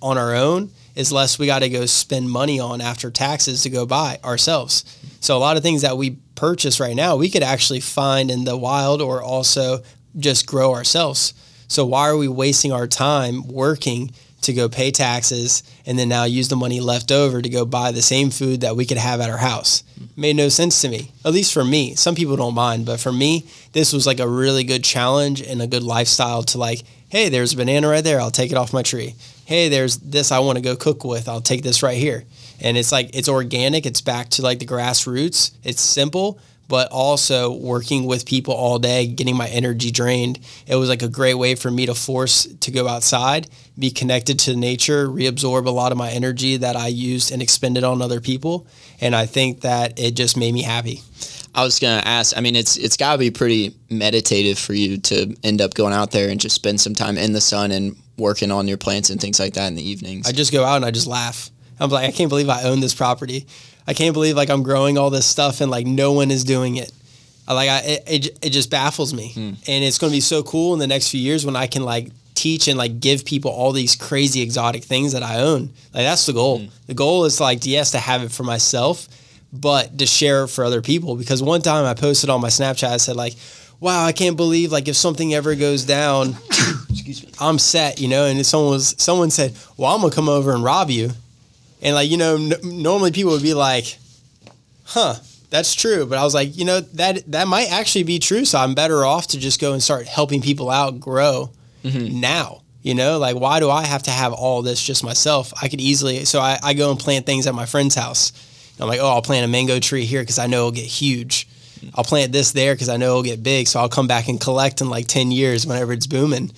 on our own is less we got to go spend money on after taxes to go buy ourselves. So a lot of things that we purchase right now, we could actually find in the wild or also just grow ourselves. So why are we wasting our time working to go pay taxes and then now use the money left over to go buy the same food that we could have at our house? It made no sense to me, at least for me. Some people don't mind, but for me, this was like a really good challenge and a good lifestyle to like, hey, there's a banana right there. I'll take it off my tree. Hey, there's this I want to go cook with. I'll take this right here. And it's like, it's organic. It's back to like the grassroots. It's simple, but also working with people all day, getting my energy drained. It was like a great way for me to force to go outside, be connected to nature, reabsorb a lot of my energy that I used and expended on other people. And I think that it just made me happy. I was going to ask, I mean, it's got to be pretty meditative for you to end up going out there and just spend some time in the sun and working on your plants and things like that in the evenings. I just go out and I just laugh. I'm like, I can't believe I own this property. I can't believe like I'm growing all this stuff and like no one is doing it. It just baffles me. And it's going to be so cool in the next few years when I can like teach and like give people all these crazy exotic things that I own. Like that's the goal. The goal is like, yes, to have it for myself, but to share it for other people. Because one time I posted on my Snapchat, I said like, wow, I can't believe like if something ever goes down, excuse me, I'm set, you know? And someone said, well, I'm going to come over and rob you. And like, you know, normally people would be like, huh, that's true. But I was like, you know, that might actually be true. So I'm better off to just go and start helping people out grow now. You know, like, why do I have to have all this just myself? I could easily, so I go and plant things at my friend's house. And I'm like, oh, I'll plant a mango tree here because I know it'll get huge. I'll plant this there because I know it'll get big. So I'll come back and collect in like 10 years whenever it's booming.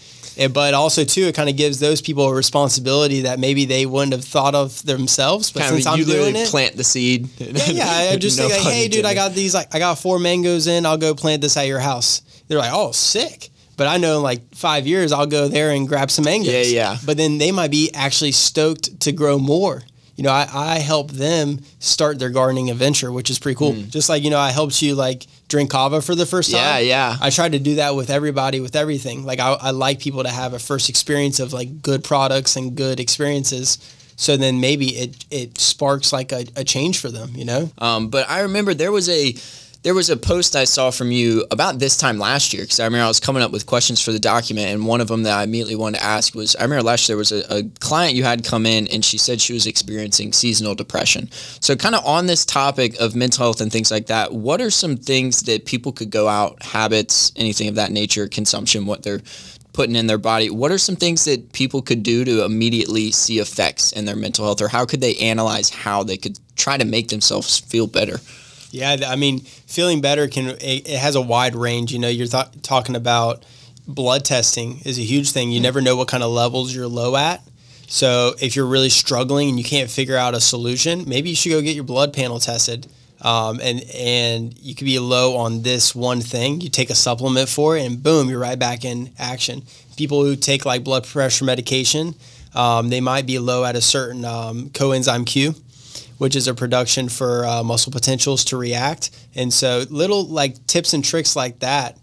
But also, too, it kind of gives those people a responsibility that maybe they wouldn't have thought of themselves. But since I'm doing it, plant the seed. Yeah. I just think, like, hey, dude, I got these. Like, I got 4 mangoes in. I'll go plant this at your house. They're like, oh, sick. But I know in like 5 years, I'll go there and grab some mangoes. Yeah. But then they might be actually stoked to grow more. You know, I help them start their gardening adventure, which is pretty cool. Just like, you know, I helped you like drink kava for the first time. Yeah. I try to do that with everybody, with everything. Like I like people to have a first experience of like good products and good experiences. So then maybe it sparks like a change for them, you know? But I remember there was a post I saw from you about this time last year, because I remember I was coming up with questions for the document, and one of them that I immediately wanted to ask was, I remember last year there was a client you had come in, and she said she was experiencing seasonal depression. So kind of on this topic of mental health and things like that, what are some things that people could go out, habits, anything of that nature, consumption, what they're putting in their body, what are some things that people could do to immediately see effects in their mental health, or how could they analyze how they could try to make themselves feel better? Yeah, I mean, feeling better it has a wide range. You know, you're talking about blood testing is a huge thing. You never know what kind of levels you're low at. So if you're really struggling and you can't figure out a solution, maybe you should go get your blood panel tested. And you could be low on this one thing. You take a supplement for it and boom, you're right back in action. People who take like blood pressure medication, they might be low at a certain coenzyme Q, which is a production for muscle potentials to react. And so little like tips and tricks like that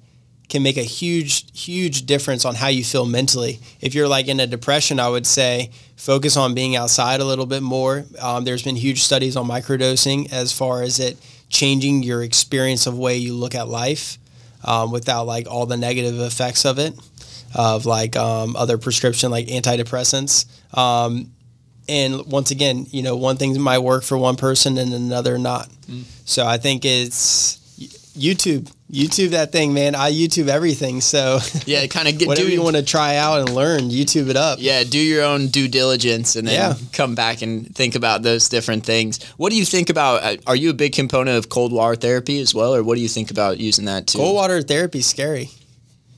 can make a huge difference on how you feel mentally. If you're like in a depression, I would say focus on being outside a little bit more. There's been huge studies on microdosing as far as it changing your experience of way you look at life without like all the negative effects of it, of like other prescription like antidepressants. And once again, you know, one thing might work for one person and another not. So I think it's YouTube that thing, man. I YouTube everything. So yeah, kind of whatever you want to try out and learn, YouTube it up. Yeah, do your own due diligence and then come back and think about those different things. What do you think about, are you a big component of cold water therapy as well, or what do you think about using that too? Cold water therapy is scary.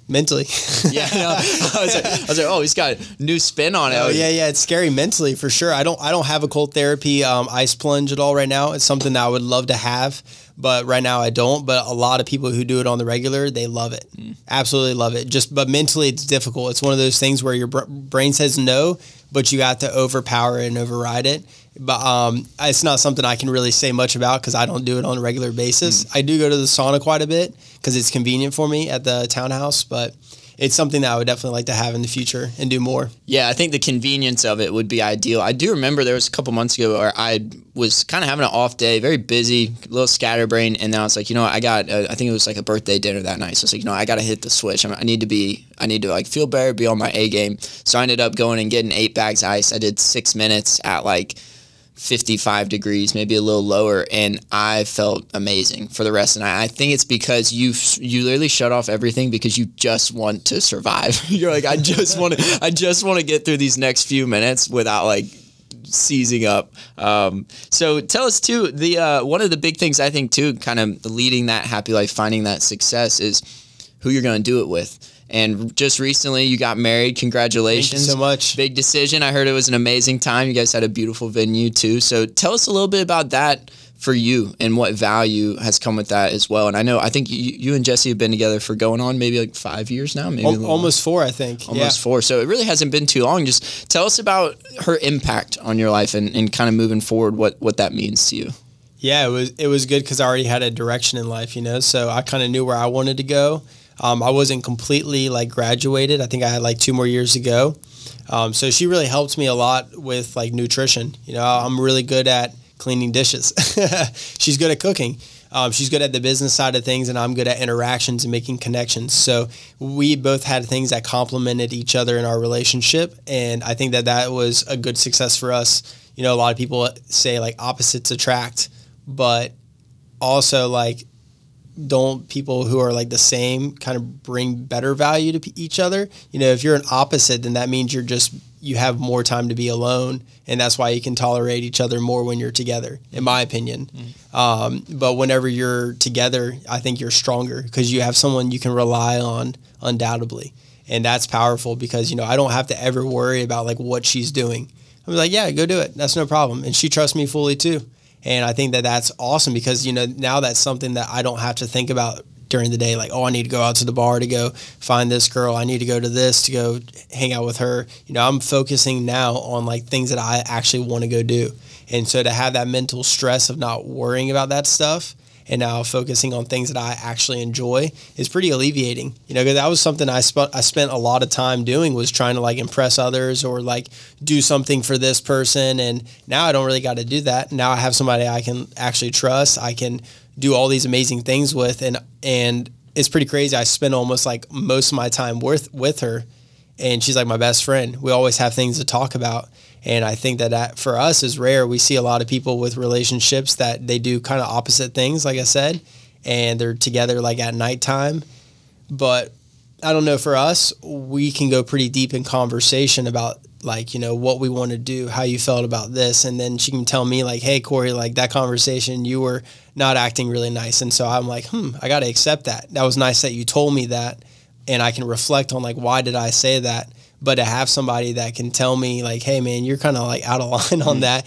Mentally. Yeah, no, I was like, oh, he's got a new spin on it. Oh, yeah, it's scary mentally for sure. I don't have a cold therapy ice plunge at all right now. It's something that I would love to have, but right now I don't. But a lot of people who do it on the regular, they love it. Absolutely love it. But mentally it's difficult. It's one of those things where your brain says no, but you got to overpower it and override it. But it's not something I can really say much about because I don't do it on a regular basis. I do go to the sauna quite a bit because it's convenient for me at the townhouse, but it's something that I would definitely like to have in the future and do more. Yeah, I think the convenience of it would be ideal. I do remember there was a couple months ago where I was kind of having an off day, very busy, a little scatterbrained, and then I was like, I got, I think it was like a birthday dinner that night. So I was like, I got to hit the switch. I need to like feel better, be on my A game. So I ended up going and getting 8 bags of ice. I did 6 minutes at like 55 degrees, maybe a little lower, and I felt amazing for the rest of the night. I think it's because you literally shut off everything because you just want to survive. You're like, I just want to get through these next few minutes without like seizing up. So tell us too, the one of the big things I think too, kind of leading that happy life, finding that success, is who you're going to do it with. And just recently you got married. Congratulations. Thank you so much. Big decision. I heard it was an amazing time. You guys had a beautiful venue too. So tell us a little bit about that for you and what value has come with that as well. And I think you and Jesse have been together for going on maybe like 5 years now, maybe almost 4, I think. Almost 4. So it really hasn't been too long. Just tell us about her impact on your life and kind of moving forward, what that means to you. Yeah, it was good because I already had a direction in life, so I kind of knew where I wanted to go. I wasn't completely like graduated. I think I had like 2 more years to go. So she really helped me a lot with like nutrition. I'm really good at cleaning dishes. She's good at cooking. She's good at the business side of things, and I'm good at interactions and making connections. So we both had things that complemented each other in our relationship, and I think that was a good success for us. A lot of people say like opposites attract, but also like, don't people who are like the same kind of bring better value to each other? If you're an opposite, then that means you have more time to be alone, and that's why you can tolerate each other more when you're together, in my opinion. But whenever you're together, I think you're stronger because you have someone you can rely on undoubtedly, and that's powerful because I don't have to ever worry about like what she's doing. I'm like, yeah, go do it. That's no problem, and she trusts me fully too. And I think that's awesome because, now that's something that I don't have to think about during the day. Like, I need to go out to the bar to go find this girl. I need to go to this to go hang out with her. I'm focusing now on like things that I actually want to go do. And so to have that mental stress of not worrying about that stuff and now focusing on things that I actually enjoy is pretty alleviating, because that was something I spent a lot of time doing, was trying to like impress others or like do something for this person. And now I don't really got to do that. Now I have somebody I can actually trust. I can do all these amazing things with, and it's pretty crazy. I spend almost like most of my time with her, and she's like my best friend. We always have things to talk about. And I think that for us is rare. We see a lot of people with relationships that they do kind of opposite things, like I said, and they're together like at nighttime. But I don't know, for us, we can go pretty deep in conversation about like, what we want to do, how you felt about this. And then she can tell me like, hey, Corey, like that conversation, you were not acting really nice. And so I'm like, I got to accept that. That was nice that you told me that. And I can reflect on like, why did I say that? But to have somebody that can tell me like, hey man, you're kind of like out of line on that,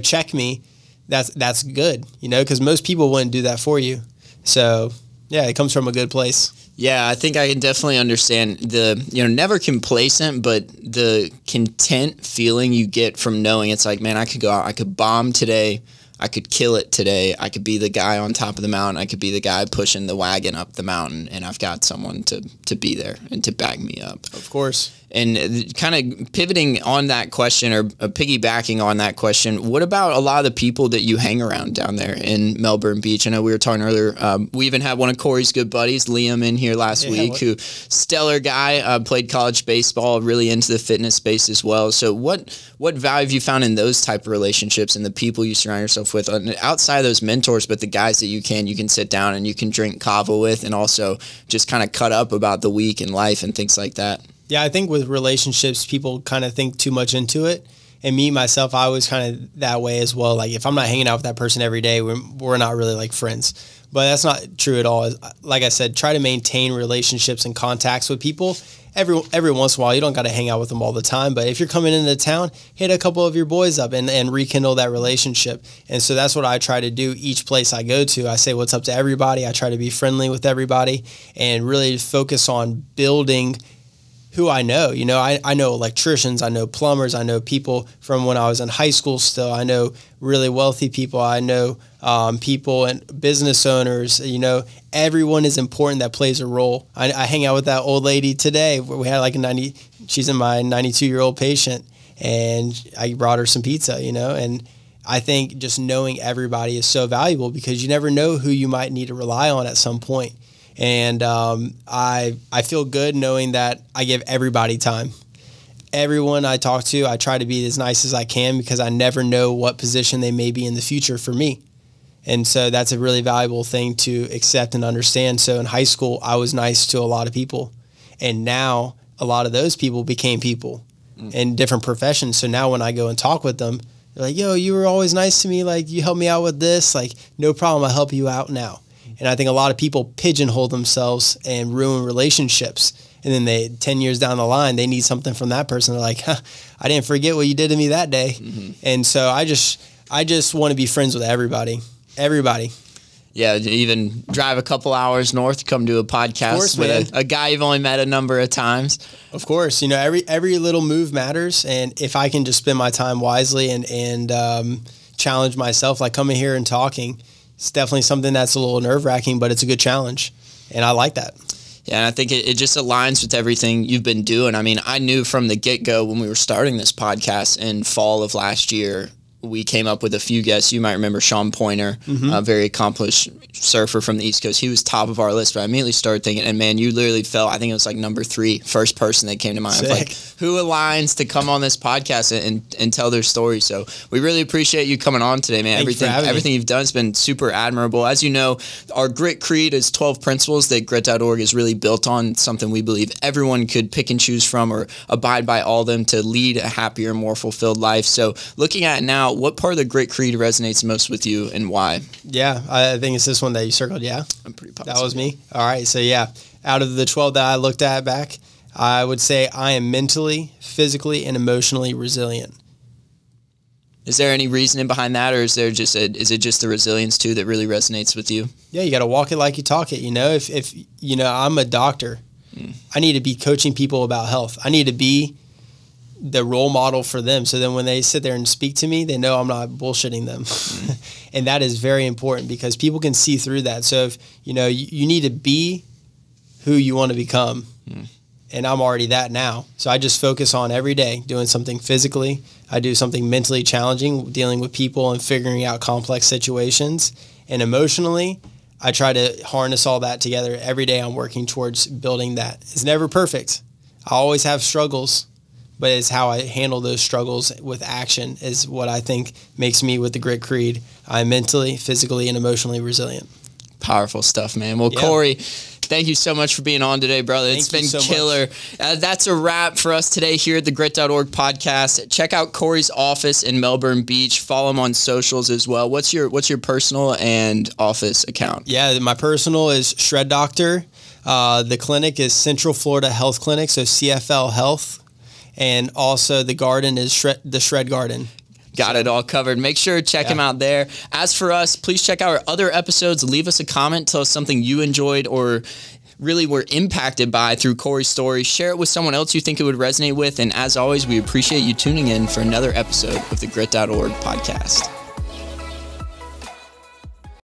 check me, that's good, because most people wouldn't do that for you. So yeah, it comes from a good place. Yeah, I think I can definitely understand the, never complacent, but the content feeling you get from knowing it's like, man, I could go out, I could bomb today, I could kill it today, I could be the guy on top of the mountain, I could be the guy pushing the wagon up the mountain, and I've got someone to be there and to back me up. Of course. And kind of pivoting on that question or piggybacking on that question, what about a lot of the people that you hang around down there in Melbourne Beach? I know we were talking earlier. We even had one of Corey's good buddies, Liam, in here last week, who stellar guy, played college baseball, really into the fitness space as well. So what value have you found in those type of relationships and the people you surround yourself with outside of those mentors, but the guys that you can sit down and you can drink kava with and also just kind of cut up about the week and life and things like that? Yeah, I think with relationships, people kind of think too much into it. And me, myself, I was kind of that way as well. Like if I'm not hanging out with that person every day, we're not really like friends. But that's not true at all. Like I said, try to maintain relationships and contacts with people. Every once in a while, you don't got to hang out with them all the time. But if you're coming into town, hit a couple of your boys up and rekindle that relationship. And so that's what I try to do each place I go to. I say what's up to everybody. I try to be friendly with everybody and really focus on building who I know. You know, I know electricians, I know plumbers, I know people from when I was in high school still. I know really wealthy people. I know people and business owners. You know, everyone is important that plays a role. I hang out with that old lady today. We had like she's my 92-year-old patient, and I brought her some pizza, you know, and I think just knowing everybody is so valuable because you never know who you might need to rely on at some point. And I feel good knowing that I give everybody time. Everyone I talk to, I try to be as nice as I can because I never know what position they may be in the future for me. And so that's a really valuable thing to accept and understand. So in high school, I was nice to a lot of people. And now a lot of those people became people in different professions. So now when I go and talk with them, they're like, yo, you were always nice to me. Like, you helped me out with this. Like, no problem. I'll help you out now. And I think a lot of people pigeonhole themselves and ruin relationships. And then 10 years down the line, they need something from that person. They're like, I didn't forget what you did to me that day. Mm-hmm. And so I just want to be friends with everybody. Everybody. Yeah, even drive a couple hours north, come to a podcast with a guy you've only met a number of times. Of course. You know, every little move matters. And if I can just spend my time wisely and challenge myself, like coming here and talking, it's definitely something that's a little nerve-wracking, but it's a good challenge, and I like that. Yeah, and I think it just aligns with everything you've been doing. I mean, I knew from the get-go when we were starting this podcast in fall of last year, we came up with a few guests. You might remember Sean Pointer, a very accomplished surfer from the East Coast. He was top of our list, but I immediately started thinking, and man, you literally fell, I think it was like number 3, first person that came to mind. Like, who aligns to come on this podcast and tell their story? So we really appreciate you coming on today, man. Everything you've done has been super admirable. As you know, our Grit Creed is 12 principles that Grit.org is really built on, something we believe everyone could pick and choose from or abide by all of them to lead a happier, more fulfilled life. So looking at it now, what part of the Grit Creed resonates most with you and why? Yeah, I think it's this one that you circled, yeah? I'm pretty positive. That was me? All right, so yeah, out of the 12 that I looked at back, I would say I am mentally, physically, and emotionally resilient. Is there any reasoning behind that, or is it just the resilience too that really resonates with you? Yeah, you got to walk it like you talk it. You know, if you know, I'm a doctor. I need to be coaching people about health. I need to be the role model for them. So then when they sit there and speak to me, they know I'm not bullshitting them. And that is very important because people can see through that. So if, you know, you need to be who you want to become. And I'm already that now. So I just focus on every day doing something physically. I do something mentally challenging, dealing with people and figuring out complex situations. And emotionally, I try to harness all that together. Every day I'm working towards building that. It's never perfect. I always have struggles, but it's how I handle those struggles with action is what I think makes me with the Grit Creed. I'm mentally, physically, and emotionally resilient. Powerful stuff, man. Well, yeah. Corey, thank you so much for being on today, brother. It's been killer. That's a wrap for us today here at the Grit.org podcast. Check out Corey's office in Melbourne Beach. Follow him on socials as well. What's your personal and office account? Yeah, my personal is Shred Doctor. The clinic is Central Florida Health Clinic, so CFL Health. And also the garden is the Shred Garden. Got it all covered. Make sure to check him out there. As for us, please check out our other episodes. Leave us a comment. Tell us something you enjoyed or really were impacted by through Corey's story. Share it with someone else you think it would resonate with. And as always, we appreciate you tuning in for another episode of the Grit.org podcast.